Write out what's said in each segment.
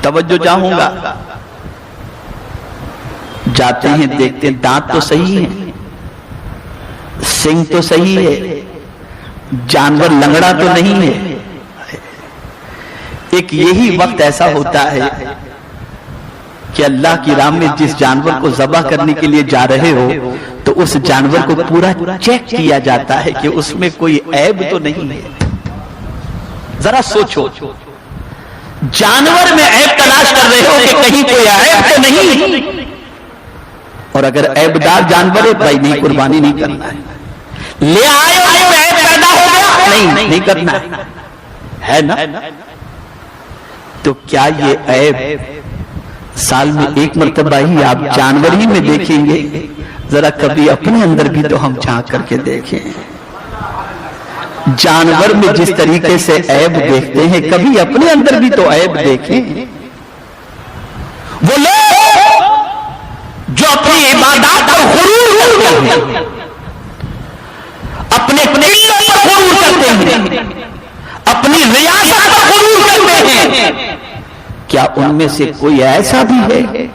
توجہ چاہوں گا. جاتے ہیں دیکھتے ہیں دانت تو صحیح ہے, سنگ تو صحیح ہے, جانور لنگڑا تو نہیں ہے. ایک یہی وقت ایسا ہوتا ہے کہ اللہ کی راہ میں جس جانور کو ذبح کرنے کے لیے جا رہے ہو تو اس جانور کو پورا چیک کیا جاتا ہے کہ اس میں کوئی عیب تو نہیں ہے. ذرا سوچو, جانور میں عیب تلاش کر رہے ہو کہ کہیں کوئی عیب تو نہیں, اور اگر عیب دار جانور ہے بھائی نہیں, قربانی نہیں کرنا ہے. لے آئے اور عیب پیدا ہو گیا, نہیں کرنا ہے نا. تو کیا یہ عیب سال میں ایک مرتبہ ہی آپ جانور ہی میں دیکھیں گے؟ ذرا کبھی اپنے اندر بھی تو ہم جھانک کر کے دیکھیں. جانور میں جس طریقے سے عیب دیکھتے ہیں کبھی اپنے اندر بھی تو عیب دیکھیں. وہ لوگ جو اپنی عبادات پر غرور کرتے ہیں, اپنے قلت پر غرور کرتے ہیں, اپنی ریاست پر غرور کرتے ہیں, کیا ان میں سے کوئی ایسا بھی ہے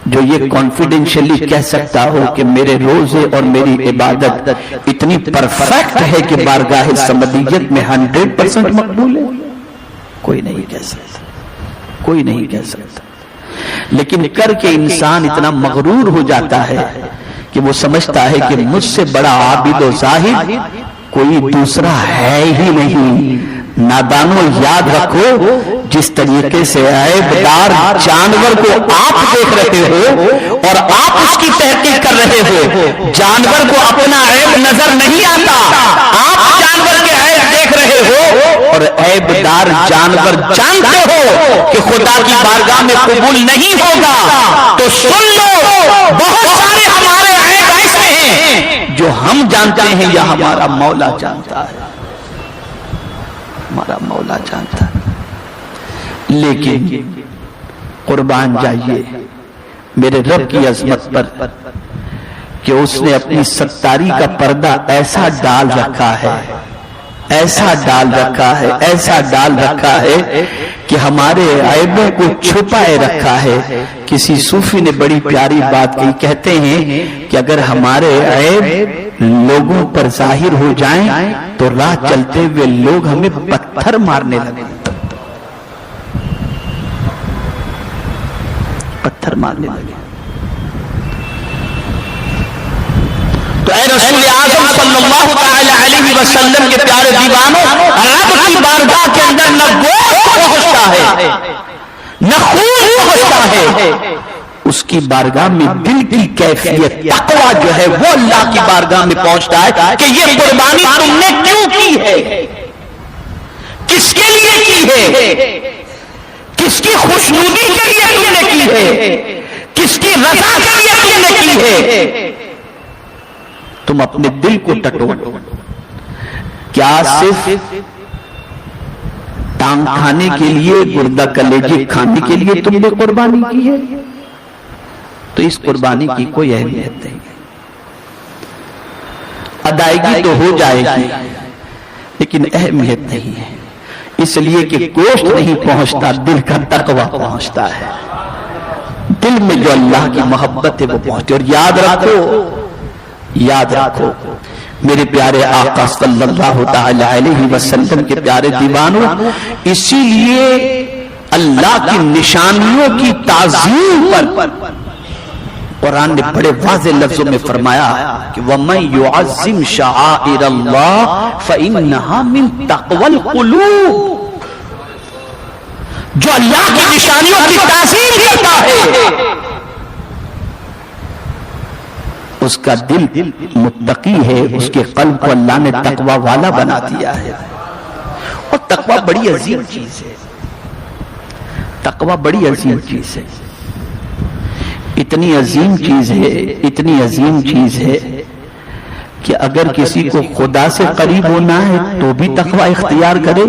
جو یہ کانفیڈینشلی کہہ سکتا ہو کہ میرے روزے اور میری عبادت اتنی پرفیکٹ ہے کہ بارگاہ سمدیت میں 100% مقبول ہے؟ کوئی نہیں کہہ سکتا, کوئی نہیں کہہ سکتا. لیکن کر کے انسان اتنا مغرور ہو جاتا ہے کہ وہ سمجھتا ہے کہ مجھ سے بڑا عابد و زاہد کوئی دوسرا ہے ہی نہیں. نادانوں یاد رکھو, جس طریقے سے عیب دار جانور کو آپ دیکھ رہے ہو اور آپ اس کی تحقیق کر رہے ہو, جانور کو اپنا عیب نظر نہیں آتا, آپ جانور کے عیب دیکھ رہے ہو اور عیب دار جانور جانتے ہو کہ خدا کی بارگاہ میں قبول نہیں ہوگا. تو سن لو, بہت سارے ہمارے عیب ایسے ہیں جو ہم جانتے ہیں یا ہمارا مولا جانتا ہے, ہمارا مولا جانتا ہے. لیکن قربان جائیے میرے رب کی عظمت پر کہ اس نے اپنی ستاری کا پردہ ایسا ڈال رکھا ہے, ایسا ڈال رکھا ہے, ایسا ڈال رکھا ہے کہ ہمارے عیبوں کو چھپائے رکھا ہے. کسی صوفی نے بڑی پیاری بات کی, کہتے ہیں کہ اگر ہمارے عیب لوگوں پر ظاہر ہو جائیں تو راہ چلتے ہوئے لوگ ہمیں پتھر مارنے لگیں, پتھر مارنے لگے. تو اے رسول اعظم صلی اللہ تعالی علیہ وسلم کے پیارے دیوانوں, رب کی بارگاہ کے اندر نہ گوشت پہنچتا ہے نہ خون پہنچتا ہے, اس کی بارگاہ میں دل کی کیفیت تقویٰ جو ہے وہ اللہ کی بارگاہ میں پہنچتا ہے کہ یہ قربانی تم نے کیوں کی ہے, کس کے لیے کی ہے, کس کی خوشنودی کے لیے تم نے کی ہے, کس کی رضا کے لیے تم نے کی ہے. تم اپنے دل کو ٹٹولو, کیا صرف ٹانگ کھانے کے لیے, گردہ کلیجے کھانے کے لیے تم نے قربانی کی ہے؟ تو اس قربانی کی کوئی اہمیت نہیں. ادائیگی تو ہو جائے گی لیکن اہمیت نہیں ہے, اس لیے کہ گوشت نہیں پہنچتا, دل کا تقویٰ پہنچتا ہے. دل میں جو اللہ کی محبت ہے وہ پہنچتی. اور یاد رکھو, یاد رکھو میرے پیارے آقا صلی اللہ تعالی علیہ وسلم کے پیارے دیوانوں, اسی لیے اللہ کی نشانیوں کی تعظیم پر قرآن نے بڑے واضح لفظوں میں فرمایا کہ وَمَن يُعَظِّمْ شَعَائِرَ اللَّهِ فَإِنَّهَا مِن تَقْوَى الْقُلُوبِ. جو اللہ کی نشانیوں کی تعظیم کرتا ہے اس کا دل متقی ہے, اس کے قلب کو اللہ نے تقوی والا بنا دیا ہے. اور تقوی بڑی عظیم چیز ہے, تقوی بڑی عظیم چیز ہے, اتنی عظیم چیز ہے, اتنی عظیم چیز ہے کہ اگر کسی کو خدا سے قریب ہونا ہے تو بھی تقوی اختیار کرے,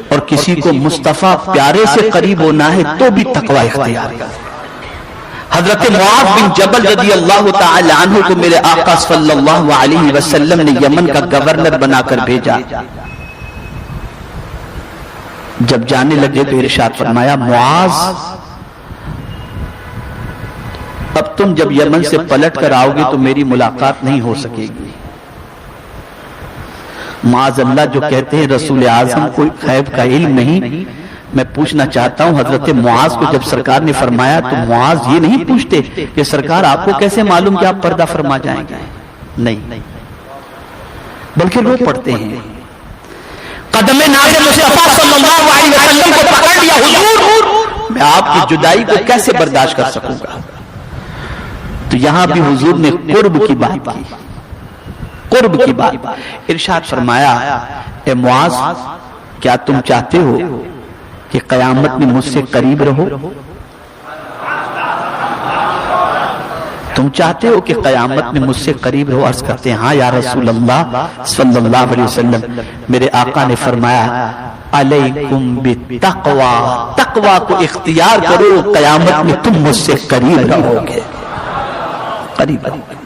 اور کسی کو مصطفیٰ پیارے سے قریب ہونا ہے تو بھی تقوی اختیار کرے. حضرت معاذ بن جبل رضی اللہ تعالی عنہ کو میرے آقا صلی اللہ علیہ وسلم نے یمن کا گورنر بنا کر بھیجا. جب جانے لگے تو ارشاد فرمایا معاذ اب تم جب یمن سے پلٹ کر آؤ گے تو میری ملاقات نہیں ہو سکے گی. معاذ اللہ جو کہتے ہیں رسول اعظم کوئی غیب کا علم نہیں. میں پوچھنا چاہتا ہوں حضرت معاذ کو جب سرکار نے فرمایا تو معاذ یہ نہیں پوچھتے کہ سرکار آپ کو کیسے معلوم کہ آپ پردہ فرما جائیں گے؟ نہیں، بلکہ رو پڑتے ہیں. قدم ناز مصطفیٰ صلی اللہ علیہ وسلم کو پکڑ لیا، حضور میں آپ کی جدائی کو کیسے برداشت کر سکوں گا؟ تو یہاں بھی حضور نے قرب کی بات کی، قرب کی بات. ارشاد فرمایا اے معاذ کیا تم چاہتے ہو کہ قیامت میں مجھ سے قریب رہو؟ تم چاہتے ہو کہ قیامت میں مجھ سے قریب رہو؟ عرض کرتے ہیں ہاں یا رسول اللہ صلی اللہ علیہ وسلم. میرے آقا نے فرمایا علیکم بالتقوی، تقوی کو اختیار کرو، قیامت میں تم مجھ سے قریب رہو گے، قریب رہو گے.